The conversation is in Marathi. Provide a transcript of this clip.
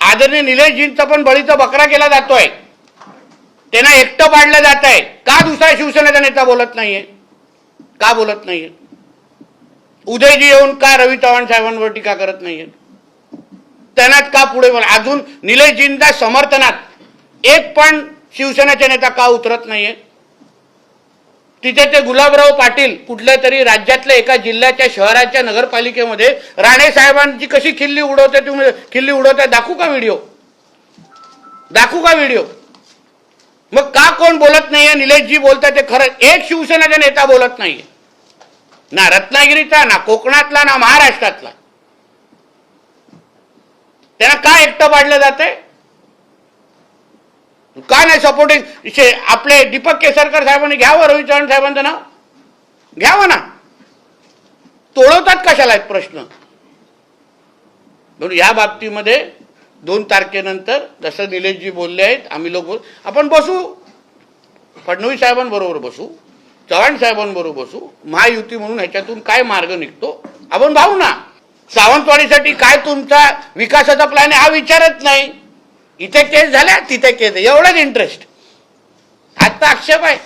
आदरणीय निलेशजींचा पण बळीचा बकरा केला जातोय, त्यांना एकटं पाडलं जात आहे। का दुसरा शिवसेनेचा नेता बोलत नाहीये? का बोलत नाहीये? उदयजी येऊन का रवी चव्हाण साहेबांवर टीका करत नाहीये? त्यांना का पुढे अजून निलेशजींच्या समर्थनात एक पण शिवसेनेचा नेता का उतरत नाहीये? तिथे ते गुलाबराव पाटील कुठल्या तरी राज्यातल्या एका जिल्ह्याच्या शहराच्या नगरपालिकेमध्ये राणे साहेबांची कशी खिल्ली उडवते, तुम्ही खिल्ली उडवते, दाखवू का व्हिडिओ? दाखवू का व्हिडिओ? मग का कोण बोलत नाहीये? निलेशजी बोलतात ते खरं, एक शिवसेनेचा नेता बोलत नाहीये, ना रत्नागिरीचा, ना कोकणातला, ना महाराष्ट्रातला। त्यांना का एकटं पाडलं जातंय? का नाही सपोर्टिंग? आपले दीपक केसरकर साहेबांनी घ्यावं, रवी चव्हाण साहेबांचं नाव घ्यावं ना, तोडवतात कशाला एक प्रश्न। म्हणून या बाबतीमध्ये 2 तारखेनंतर जसं निलेशजी बोलले आहेत, आम्ही लोक आपण बसू, फडणवीस साहेबांबरोबर बसू, चव्हाण साहेबांबरोबर बसू, महायुती म्हणून ह्याच्यातून काय मार्ग निघतो आपण पाहू ना। सावंतवाडीसाठी काय तुमचा विकासाचा प्लॅन आहे हा विचारत नाही, इथे केस झाल्या तिथे केस, एवढंच इंटरेस्ट। आता आक्षेप आहे